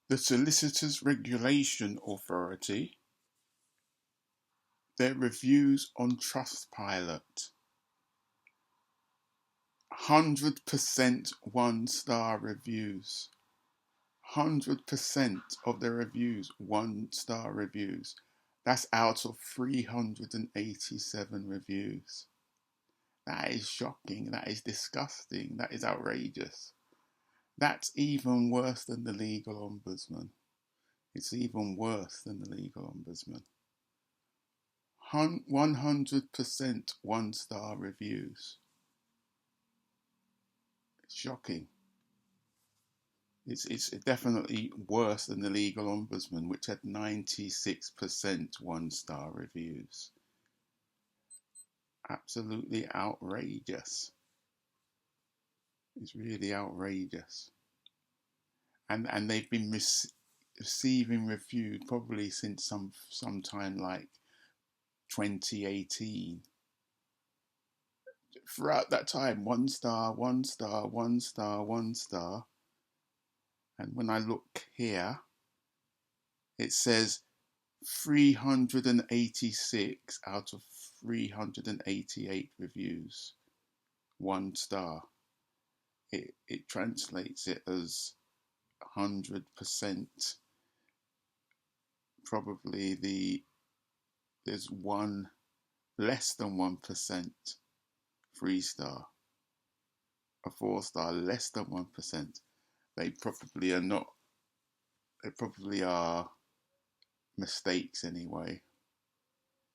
The Solicitors Regulation Authority, their reviews on Trustpilot, 100% one-star reviews. 100% of their reviews, one-star reviews. That's out of 387 reviews. That is shocking. That is disgusting. That is outrageous. That's even worse than the legal ombudsman. It's even worse than the legal ombudsman. 100% one-star reviews. It's shocking. It's definitely worse than the legal ombudsman, which had 96% one-star reviews. Absolutely outrageous. It's really outrageous. And they've been receiving reviews probably since some time like 2018. Throughout that time, one star, one star, one star, one star. And when I look here, it says 386 out of 388 reviews, one star. It translates it as 100%. Probably there's one less than 1% 3-star, a 4-star less than 1%. They probably are not. They probably are mistakes anyway,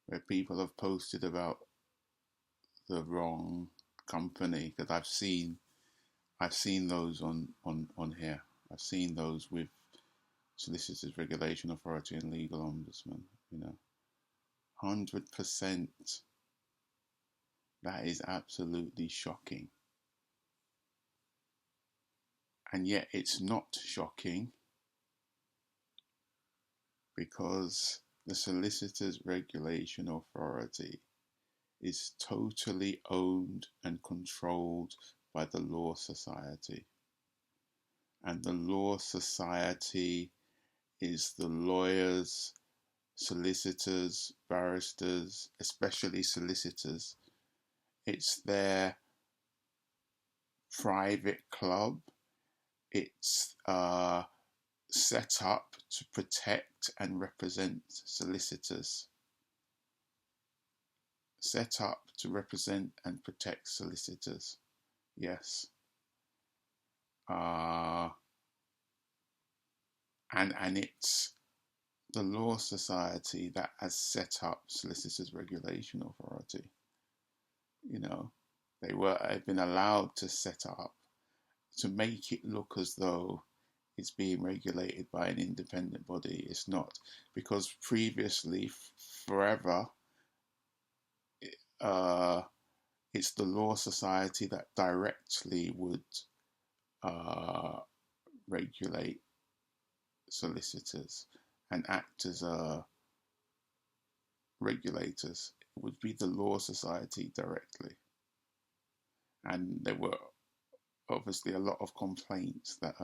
where people have posted about the wrong company. Because I've seen those on here. I've seen those with Solicitors Regulation Authority and Legal Ombudsman. 100%. That is absolutely shocking. And yet it's not shocking because the Solicitors Regulation Authority is totally owned and controlled by the Law Society. And the Law Society is the lawyers, solicitors, barristers, especially solicitors. It's their private club. It's set up to protect and represent solicitors. Set up to represent and protect solicitors. Yes. And it's the Law Society that has set up Solicitors Regulation Authority. They've been allowed to set up to make it look as though it's being regulated by an independent body. It's not, because previously, forever, it's the Law Society that directly would regulate solicitors and act as regulators. It would be the Law Society directly. And there were obviously a lot of complaints that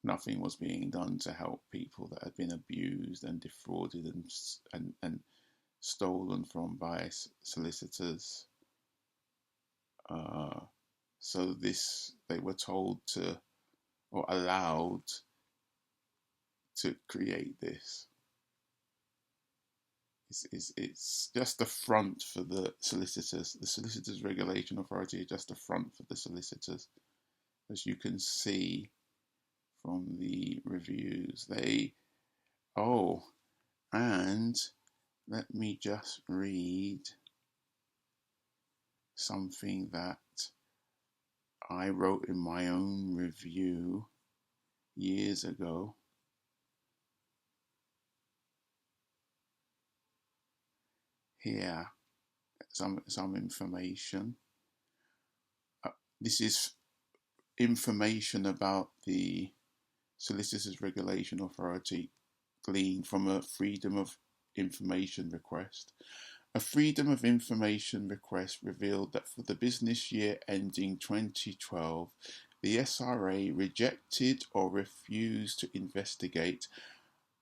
nothing was being done to help people that had been abused and defrauded and stolen from by solicitors. So they were told to, or allowed to create this. It's just a front for the solicitors. The Solicitors Regulation Authority is just a front for the solicitors. As you can see from the reviews, and let me just read something that I wrote in my own review years ago. Here, some information. This is information about the Solicitors Regulation Authority gleaned from a Freedom of Information request. A Freedom of Information request revealed that for the business year ending 2012, the SRA rejected or refused to investigate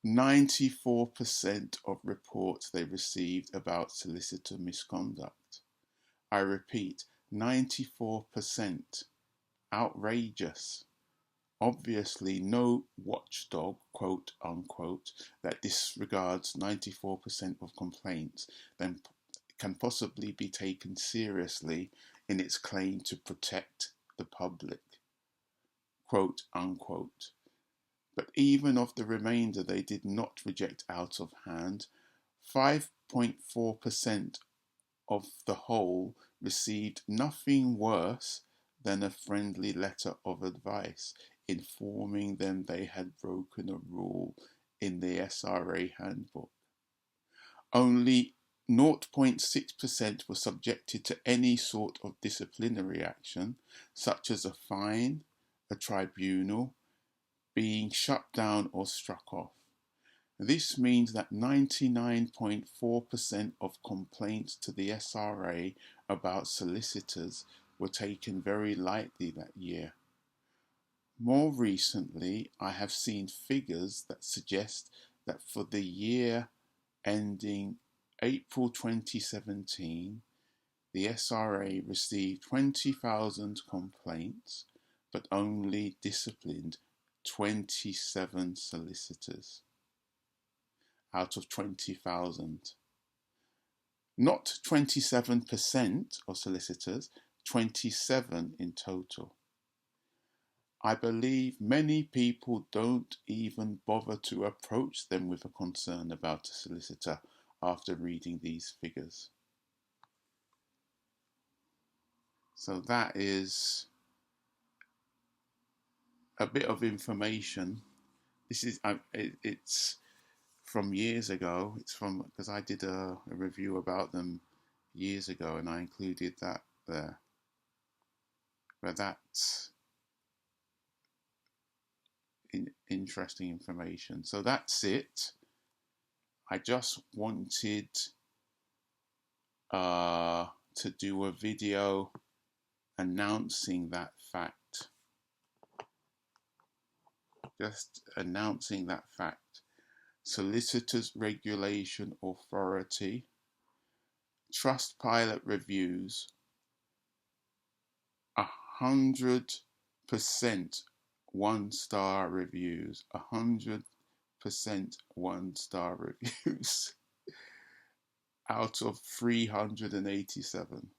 94% of reports they received about solicitor misconduct. I repeat, 94%. Outrageous. Obviously, no watchdog, quote unquote, that disregards 94% of complaints then can possibly be taken seriously in its claim to protect the public, quote unquote. But even of the remainder they did not reject out of hand. 5.4% of the whole received nothing worse than a friendly letter of advice informing them they had broken a rule in the SRA handbook. Only 0.6% were subjected to any sort of disciplinary action, such as a fine, a tribunal, being shut down or struck off. This means that 99.4% of complaints to the SRA about solicitors were taken very lightly that year. More recently, I have seen figures that suggest that for the year ending April 2017, the SRA received 20,000 complaints, but only disciplined 27 solicitors out of 20,000. Not 27% of solicitors, 27 in total. I believe many people don't even bother to approach them with a concern about a solicitor after reading these figures. So that is a bit of information. This is it's from years ago. It's from, because I did a review about them years ago and I included that there. But that's interesting information. So that's it. I just wanted to do a video announcing that fact. Just announcing that fact. Solicitors Regulation Authority. Trustpilot reviews. 100% 1-star reviews. 100% 1-star reviews out of 387.